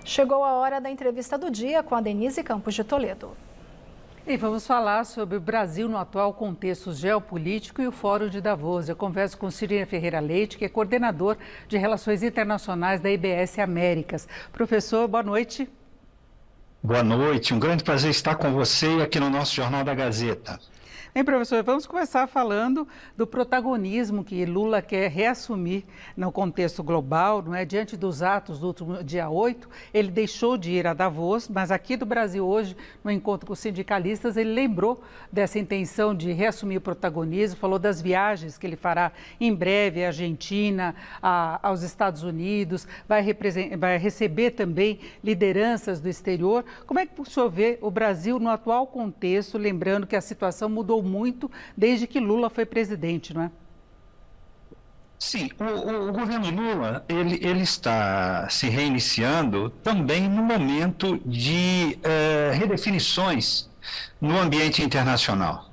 Chegou a hora da entrevista do dia com a Denise Campos de Toledo. E vamos falar sobre o Brasil no atual contexto geopolítico e o Fórum de Davos. Eu converso com Cirine Ferreira Leite, que é coordenador de Relações Internacionais da IBS Américas. Professor, boa noite. Boa noite, um grande prazer estar com você aqui no nosso Jornal da Gazeta. Bem, professor, vamos começar falando do protagonismo que Lula quer reassumir no contexto global, não é? Diante dos atos do último dia 8, ele deixou de ir a Davos, mas aqui do Brasil hoje, no encontro com os sindicalistas, ele lembrou dessa intenção de reassumir o protagonismo, falou das viagens que ele fará em breve à Argentina, aos Estados Unidos, vai receber também lideranças do exterior. Como é que o senhor vê o Brasil no atual contexto, lembrando que a situação mudou muito desde que Lula foi presidente, não é? Sim, o governo Lula, ele está se reiniciando também no momento de redefinições no ambiente internacional.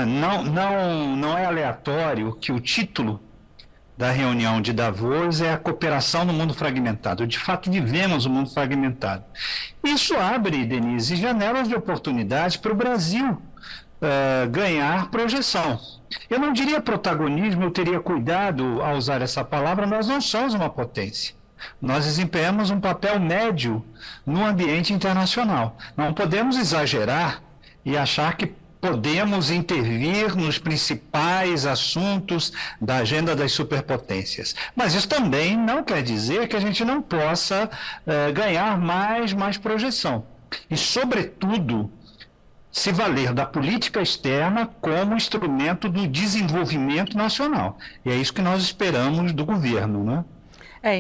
Não é aleatório que o título da reunião de Davos é a cooperação no mundo fragmentado. De fato, vivemos um mundo fragmentado. Isso abre, Denise, janelas de oportunidade para o Brasil ganhar projeção. Eu não diria protagonismo, eu teria cuidado ao usar essa palavra. Nós não somos uma potência. Nós desempenhamos um papel médio no ambiente internacional. Não podemos exagerar e achar que podemos intervir nos principais assuntos da agenda das superpotências. Mas isso também não quer dizer que a gente não possa ganhar mais projeção. E, sobretudo, se valer da política externa como instrumento do desenvolvimento nacional. E é isso que nós esperamos do governo, né?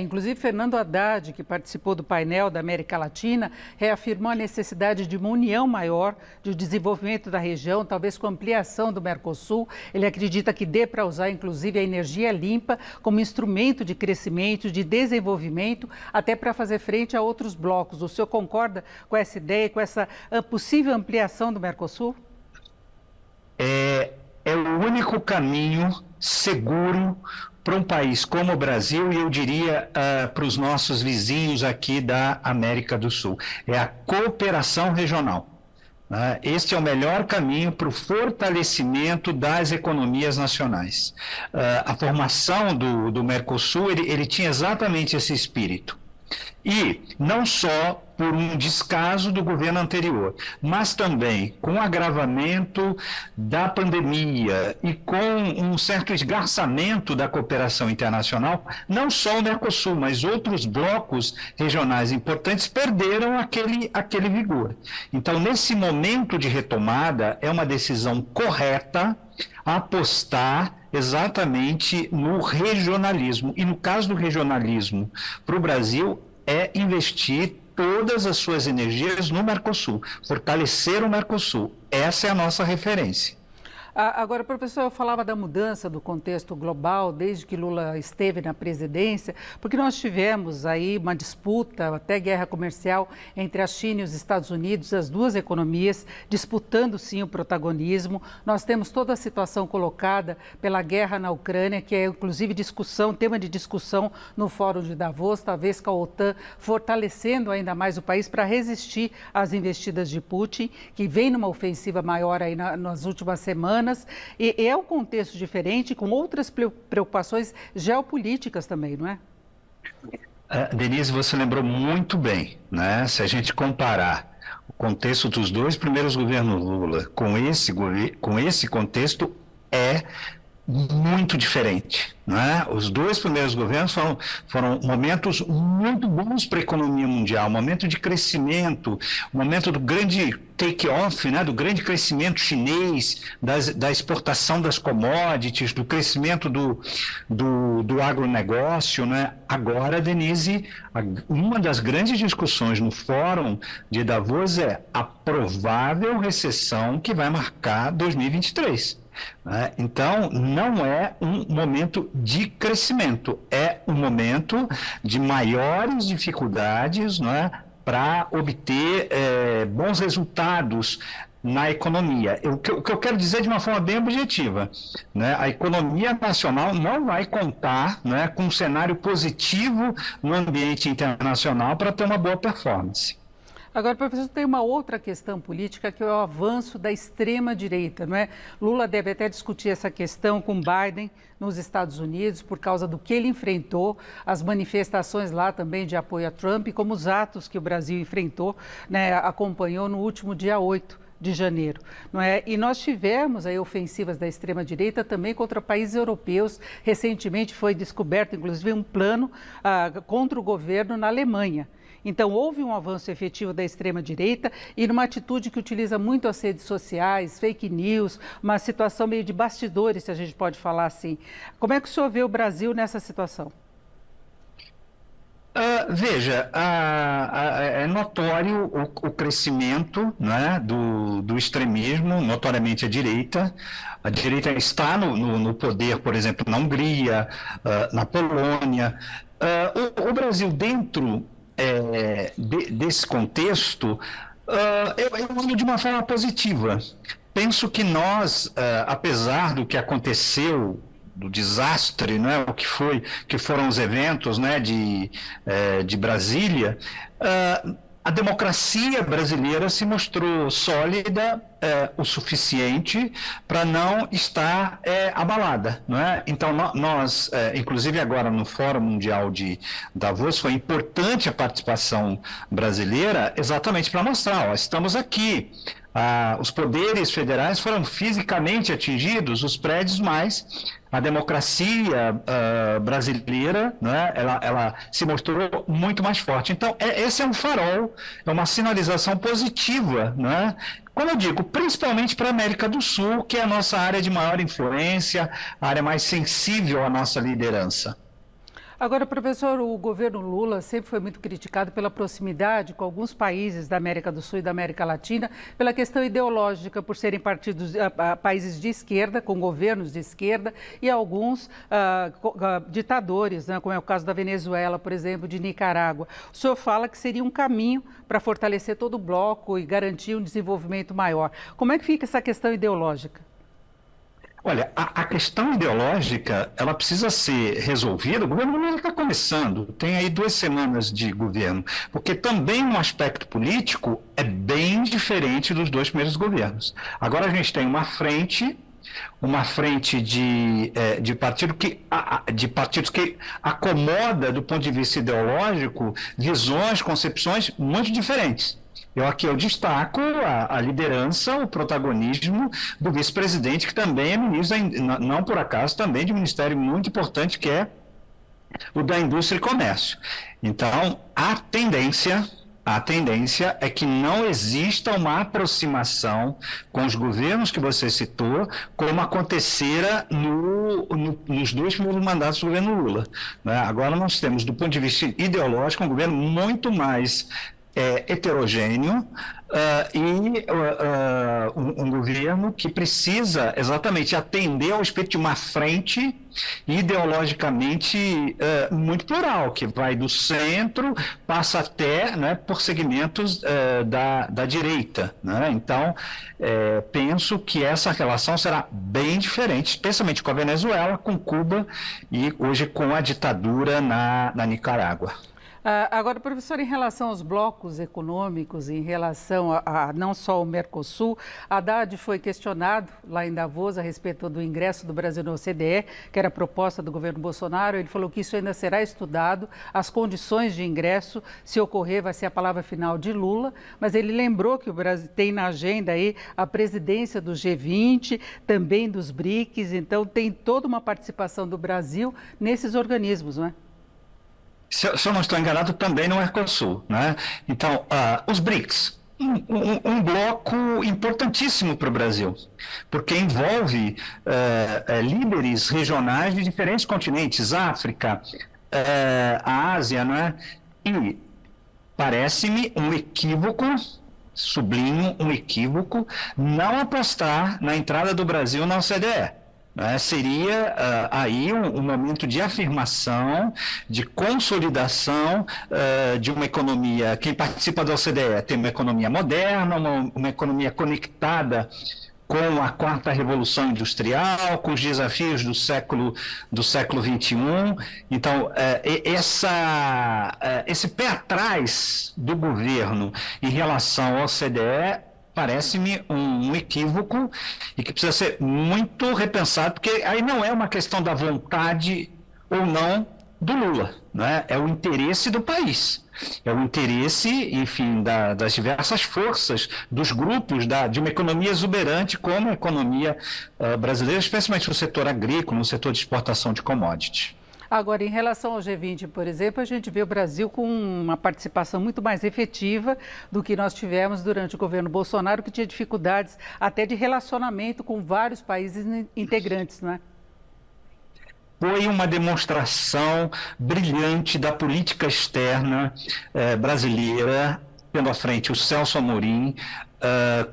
Inclusive Fernando Haddad, que participou do painel da América Latina, reafirmou a necessidade de uma união maior de desenvolvimento da região, talvez com ampliação do Mercosul. Ele acredita que dê para usar, inclusive, a energia limpa como instrumento de crescimento, de desenvolvimento, até para fazer frente a outros blocos. O senhor concorda com essa ideia, com essa possível ampliação do Mercosul? É o único caminho seguro para um país como o Brasil e eu diria para os nossos vizinhos aqui da América do Sul. É a cooperação regional. Este é o melhor caminho para o fortalecimento das economias nacionais. A formação do Mercosul, ele tinha exatamente esse espírito. E não só por um descaso do governo anterior, mas também com o agravamento da pandemia e com um certo esgarçamento da cooperação internacional, não só o Mercosul, mas outros blocos regionais importantes perderam aquele vigor. Então, nesse momento de retomada, é uma decisão correta apostar exatamente no regionalismo. E no caso do regionalismo, para o Brasil, é investir todas as suas energias no Mercosul, fortalecer o Mercosul. Essa é a nossa referência. Agora, professor, eu falava da mudança do contexto global desde que Lula esteve na presidência, porque nós tivemos aí uma disputa, até guerra comercial, entre a China e os Estados Unidos, as duas economias disputando sim o protagonismo. Nós temos toda a situação colocada pela guerra na Ucrânia, que é inclusive tema de discussão no Fórum de Davos, talvez com a OTAN fortalecendo ainda mais o país para resistir às investidas de Putin, que vem numa ofensiva maior aí nas últimas semanas. E é um contexto diferente, com outras preocupações geopolíticas também, não é? Denise, você lembrou muito bem, né? Se a gente comparar o contexto dos dois primeiros governos Lula com esse contexto, é muito diferente, né? Os dois primeiros governos foram momentos muito bons para a economia mundial, momento de crescimento, momento do grande take-off, né? Do grande crescimento chinês, da exportação das commodities, do crescimento do agronegócio, né? Agora, Denise, uma das grandes discussões no Fórum de Davos é a provável recessão que vai marcar 2023. Então, não é um momento de crescimento, é um momento de maiores dificuldades, não é, para obter bons resultados na economia. O que eu quero dizer de uma forma bem objetiva, né? A economia nacional não vai contar, né, com um cenário positivo no ambiente internacional para ter uma boa performance. Agora, professor, tem uma outra questão política que é o avanço da extrema-direita, não é? Lula deve até discutir essa questão com Biden nos Estados Unidos por causa do que ele enfrentou, as manifestações lá também de apoio a Trump, como os atos que o Brasil enfrentou, né, acompanhou no último dia 8 de janeiro, não é? E nós tivemos aí ofensivas da extrema-direita também contra países europeus. Recentemente foi descoberto, inclusive, um plano contra o governo na Alemanha. Então, houve um avanço efetivo da extrema-direita e numa atitude que utiliza muito as redes sociais, fake news, uma situação meio de bastidores, se a gente pode falar assim. Como é que o senhor vê o Brasil nessa situação? Veja, é notório o crescimento, né, do extremismo, notoriamente a direita. A direita está no poder, por exemplo, na Hungria, na Polônia. O Brasil, dentro desse contexto, eu olho de uma forma positiva. Penso que nós, apesar do que aconteceu, do desastre, né, que foram os eventos, né, de Brasília, a democracia brasileira se mostrou sólida o suficiente para não estar abalada, não é? Então, nós, inclusive agora no Fórum Mundial de Davos, foi importante a participação brasileira exatamente para mostrar, ó, estamos aqui. Os poderes federais foram fisicamente atingidos, os prédios, mas a democracia brasileira, né, ela se mostrou muito mais forte. Então, esse é um farol, é uma sinalização positiva, né? Como eu digo, principalmente para a América do Sul, que é a nossa área de maior influência, a área mais sensível à nossa liderança. Agora, professor, o governo Lula sempre foi muito criticado pela proximidade com alguns países da América do Sul e da América Latina, pela questão ideológica, por serem países de esquerda, com governos de esquerda, e alguns ditadores, né, como é o caso da Venezuela, por exemplo, de Nicarágua. O senhor fala que seria um caminho para fortalecer todo o bloco e garantir um desenvolvimento maior. Como é que fica essa questão ideológica? Olha, a questão ideológica, ela precisa ser resolvida. O governo Lula está começando, tem aí 2 semanas de governo, porque também um aspecto político é bem diferente dos 2 primeiros governos. Agora a gente tem uma frente de partidos que acomoda, do ponto de vista ideológico, visões, concepções muito diferentes. Eu destaco a liderança, o protagonismo do vice-presidente, que também é ministro, não por acaso, também de um ministério muito importante, que é o da Indústria e Comércio. Então, a tendência é que não exista uma aproximação com os governos que você citou, como acontecera nos 2 primeiros mandatos do governo Lula, né? Agora nós temos, do ponto de vista ideológico, um governo muito mais heterogêneo e um governo que precisa exatamente atender ao respeito de uma frente ideologicamente muito plural, que vai do centro, passa até, né, por segmentos da direita, né? Então, penso que essa relação será bem diferente, especialmente com a Venezuela, com Cuba e hoje com a ditadura na Nicarágua. Agora, professor, em relação aos blocos econômicos, em relação a não só o Mercosul, Haddad foi questionado lá em Davos a respeito do ingresso do Brasil no OCDE, que era a proposta do governo Bolsonaro. Ele falou que isso ainda será estudado, as condições de ingresso, se ocorrer, vai ser a palavra final de Lula, mas ele lembrou que o Brasil tem na agenda aí a presidência do G20, também dos BRICS, então tem toda uma participação do Brasil nesses organismos, não é? Se eu não estou enganado, também no Mercosul, né? Então, os BRICS, um bloco importantíssimo para o Brasil, porque envolve líderes regionais de diferentes continentes, África, a Ásia, né? E parece-me um equívoco, sublinho, um equívoco, não apostar na entrada do Brasil na OCDE. né? Seria aí um momento de afirmação, de consolidação de uma economia. Quem participa da OCDE tem uma economia moderna, uma economia conectada com a quarta revolução industrial, com os desafios do século XXI. Então, esse pé atrás do governo em relação ao OCDE parece-me um equívoco e que precisa ser muito repensado, porque aí não é uma questão da vontade ou não do Lula, né? É o interesse do país. É o interesse, enfim, das diversas forças, dos grupos, de uma economia exuberante como a economia brasileira, especialmente no setor agrícola, no setor de exportação de commodities. Agora, em relação ao G20, por exemplo, a gente vê o Brasil com uma participação muito mais efetiva do que nós tivemos durante o governo Bolsonaro, que tinha dificuldades até de relacionamento com vários países integrantes, não é? Foi uma demonstração brilhante da política externa brasileira, tendo à frente o Celso Amorim,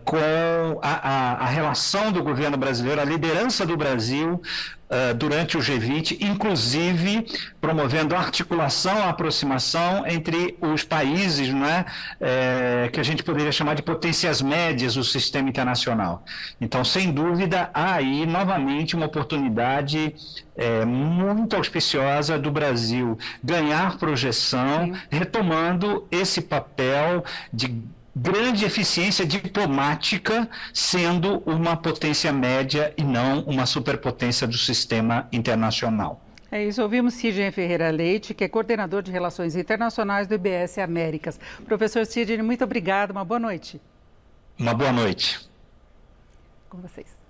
com a relação do governo brasileiro, a liderança do Brasil durante o G20, inclusive promovendo a articulação, a aproximação entre os países, não é? Que a gente poderia chamar de potências médias do sistema internacional. Então, sem dúvida, há aí novamente uma oportunidade muito auspiciosa do Brasil ganhar projeção, sim, retomando esse papel de grande eficiência diplomática, sendo uma potência média e não uma superpotência do sistema internacional. É isso, ouvimos Sidney Ferreira Leite, que é coordenador de Relações Internacionais do IBS Américas. Professor Sidney, muito obrigado, uma boa noite. Uma boa noite. Com vocês.